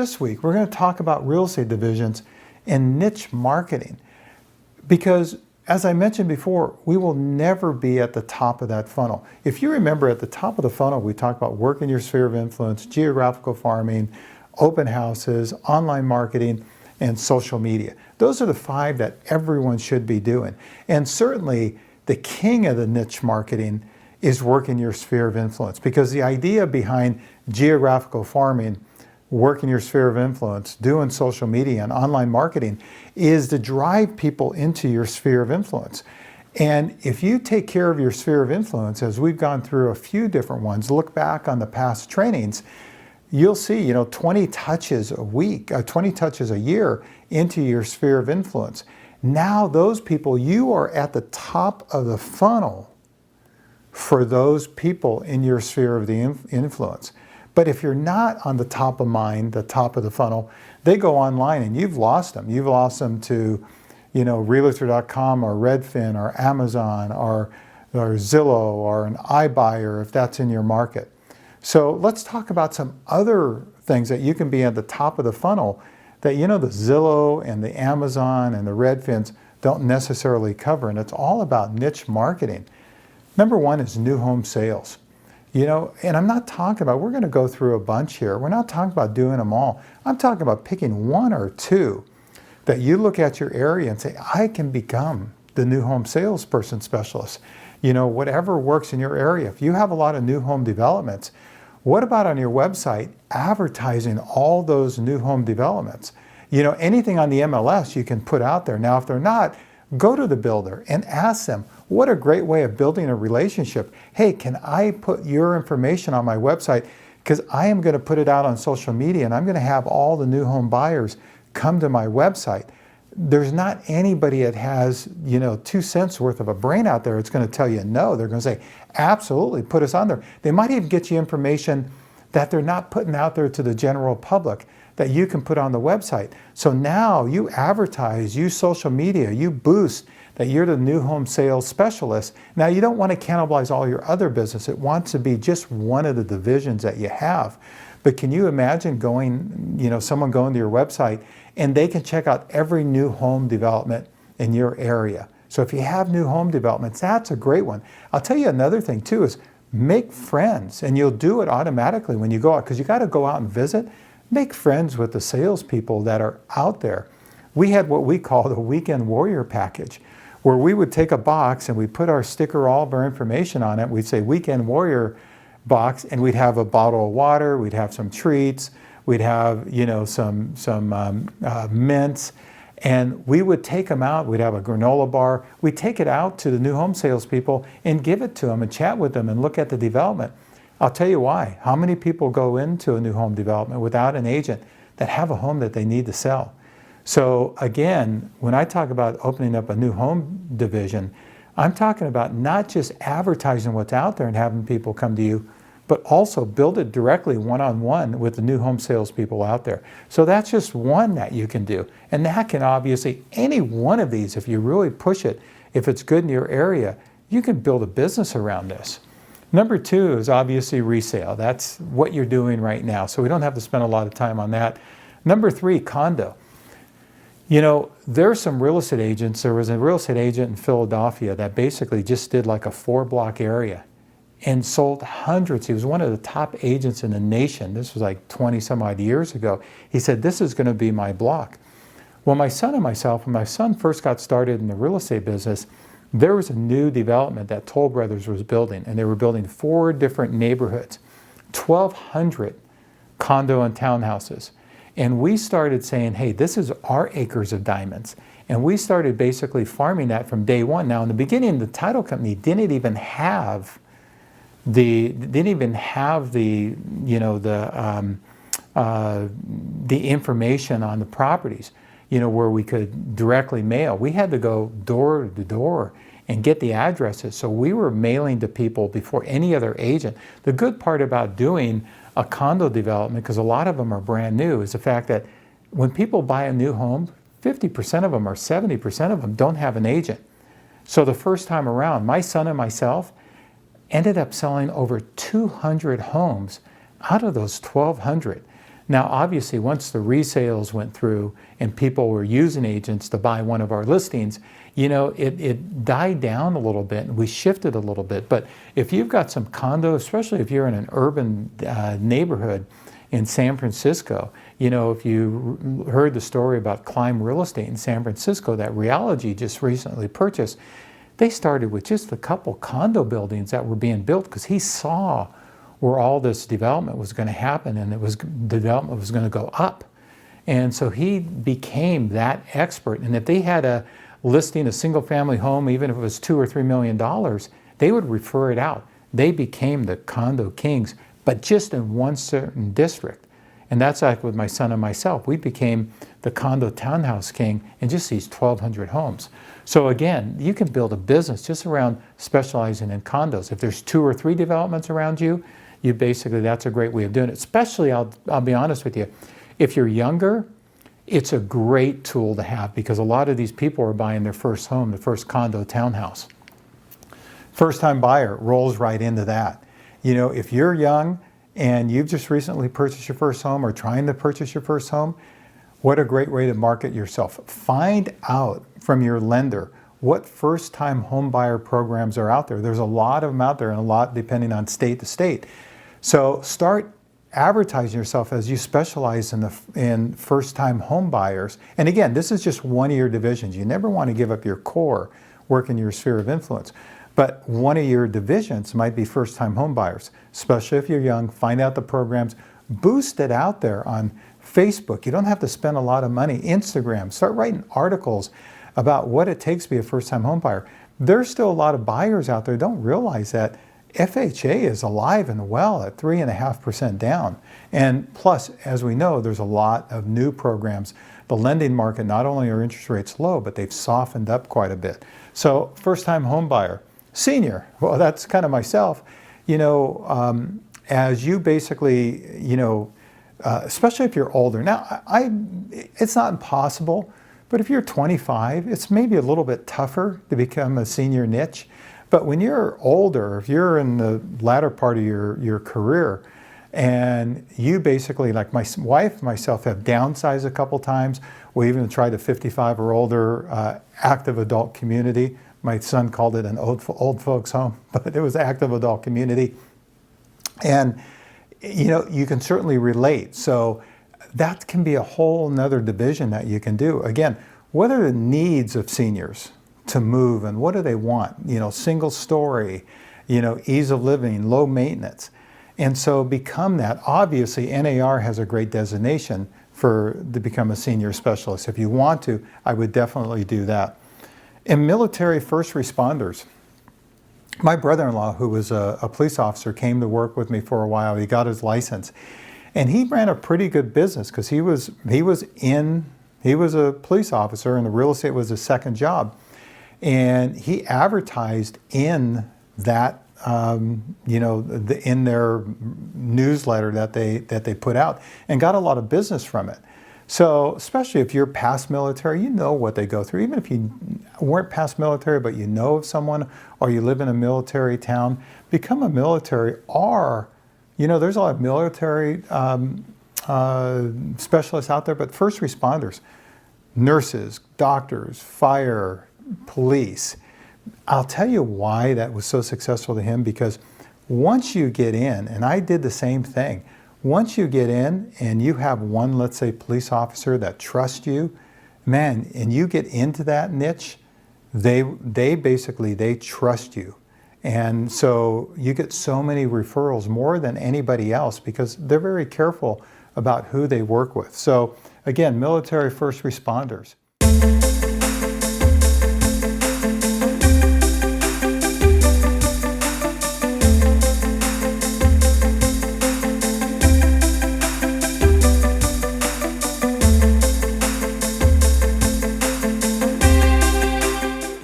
this week, we're going to talk about real estate divisions and niche marketing. Because, as I mentioned before, we will never be at the top of that funnel. If you remember, at the top of the funnel, we talked about work in your sphere of influence, geographical farming, open houses, online marketing, and social media. Those are the 5 that everyone should be doing. And certainly, the king of the niche marketing is work in your sphere of influence, because the idea behind geographical farming, work in your sphere of influence, doing social media and online marketing is to drive people into your sphere of influence. And if you take care of your sphere of influence, as we've gone through a few different ones, look back on the past trainings, you'll see, 20 touches a week, 20 touches a year into your sphere of influence. Now those people, you are at the top of the funnel for those people in your sphere of the influence. But if you're not on the top of mind, the top of the funnel, they go online and you've lost them. You've lost them to, Realtor.com or Redfin or Amazon or Zillow or an iBuyer if that's in your market. So let's talk about some other things that you can be at the top of the funnel that the Zillow and the Amazon and the Redfins don't necessarily cover. And it's all about niche marketing. Number 1 is new home sales. And I'm not talking about, we're going to go through a bunch here. We're not talking about doing them all. I'm talking about picking 1 or 2 that you look at your area and say, I can become the new home salesperson specialist. Whatever works in your area. If you have a lot of new home developments, what about on your website advertising all those new home developments? Anything on the MLS you can put out there. Now, if they're not, go to the builder and ask them, what a great way of building a relationship. Hey, can I put your information on my website? Because I am going to put it out on social media and I'm going to have all the new home buyers come to my website. There's not anybody that has, 2 cents worth of a brain out there that's going to tell you no. They're going to say, absolutely, put us on there. They might even get you information that they're not putting out there to the general public that you can put on the website. So now you advertise, use social media, you boost that you're the new home sales specialist. Now you don't want to cannibalize all your other business. It wants to be just one of the divisions that you have. But can you imagine someone going to your website and they can check out every new home development in your area. So if you have new home developments, that's a great one. I'll tell you another thing too is make friends, and you'll do it automatically when you go out, because you got to go out and visit. Make friends with the salespeople that are out there. We had what we call the Weekend Warrior package, where we would take a box and we'd put our sticker, all of our information on it. We'd say Weekend Warrior box, and we'd have a bottle of water, we'd have some treats, we'd have some mints, and we would take them out. We'd have a granola bar. We'd take it out to the new home salespeople and give it to them and chat with them and look at the development. I'll tell you why. How many people go into a new home development without an agent that have a home that they need to sell? So again, when I talk about opening up a new home division, I'm talking about not just advertising what's out there and having people come to you, but also build it directly one-on-one with the new home salespeople out there. So that's just one that you can do. And that can obviously, any one of these, if you really push it, if it's good in your area, you can build a business around this. Number 2 is obviously resale. That's what you're doing right now. So we don't have to spend a lot of time on that. Number 3, condo. There are some real estate agents. There was a real estate agent in Philadelphia that basically just did like a 4-block area and sold hundreds. He was one of the top agents in the nation. This was like 20 some odd years ago. He said, this is going to be my block. Well, my son and myself, when my son first got started in the real estate business, there was a new development that Toll Brothers was building, and they were building 4 different neighborhoods, 1,200 condo and townhouses. And we started saying, hey, this is our acres of diamonds. And we started basically farming that from day one. Now, in the beginning, the title company didn't even have the information on the properties, where we could directly mail. We had to go door to door and get the addresses. So we were mailing to people before any other agent. The good part about doing a condo development, because a lot of them are brand new, is the fact that when people buy a new home, 50% of them or 70% of them don't have an agent. So the first time around, my son and myself ended up selling over 200 homes out of those 1,200. Now, obviously, once the resales went through and people were using agents to buy one of our listings, it died down a little bit and we shifted a little bit. But if you've got some condo, especially if you're in an urban neighborhood in San Francisco, if you heard the story about Climb Real Estate in San Francisco that Realogy just recently purchased, they started with just a couple condo buildings that were being built because he saw where all this development was going to happen, and development was going to go up. And so he became that expert. And if they had a listing, a single family home, even if it was $2 or $3 million, they would refer it out. They became the condo kings, but just in one certain district. And that's like with my son and myself. We became the condo townhouse king in just these 1,200 homes. So again, you can build a business just around specializing in condos. If there's 2 or 3 developments around you, that's a great way of doing it. Especially, I'll be honest with you, if you're younger, it's a great tool to have because a lot of these people are buying their first home, the first condo townhouse. First time buyer rolls right into that. If you're young and you've just recently purchased your first home or trying to purchase your first home, what a great way to market yourself. Find out from your lender what first time home buyer programs are out there. There's a lot of them out there and a lot depending on state to state. So start advertising yourself as you specialize in first-time home buyers. And again, this is just one of your divisions. You never want to give up your core, work in your sphere of influence. But one of your divisions might be first-time home buyers, especially if you're young. Find out the programs, boost it out there on Facebook. You don't have to spend a lot of money. Instagram, start writing articles about what it takes to be a first-time home buyer. There's still a lot of buyers out there who don't realize that FHA is alive and well at 3.5% down. And plus, as we know, there's a lot of new programs. The lending market, not only are interest rates low, but they've softened up quite a bit. So first-time home buyer. Senior, well, that's kind of myself. As you basically, especially if you're older. Now, it's not impossible, but if you're 25, it's maybe a little bit tougher to become a senior niche. But when you're older, if you're in the latter part of your career, and you basically, like my wife, myself, have downsized a couple times. We even tried a 55 or older active adult community. My son called it an old folks home, but it was active adult community. And you can certainly relate. So that can be a whole nother division that you can do. Again, what are the needs of seniors to move and what do they want? Single story, ease of living, low maintenance. And so become that. Obviously, NAR has a great designation to become a senior specialist. If you want to, I would definitely do that. And military first responders. My brother-in-law, who was a police officer, came to work with me for a while. He got his license. And he ran a pretty good business because he was a police officer and the real estate was his second job. And he advertised in that, in their newsletter that they put out and got a lot of business from it. So especially if you're past military, you know what they go through. Even if you weren't past military, but you know of someone or you live in a military town, become a military or, there's a lot of military specialists out there, but first responders, nurses, doctors, fire, police. I'll tell you why that was so successful to him, because once you get in, and I did the same thing, once you get in and you have one, let's say, police officer that trusts you, man, and you get into that niche, they trust you. And so you get so many referrals, more than anybody else, because they're very careful about who they work with. So again, military first responders.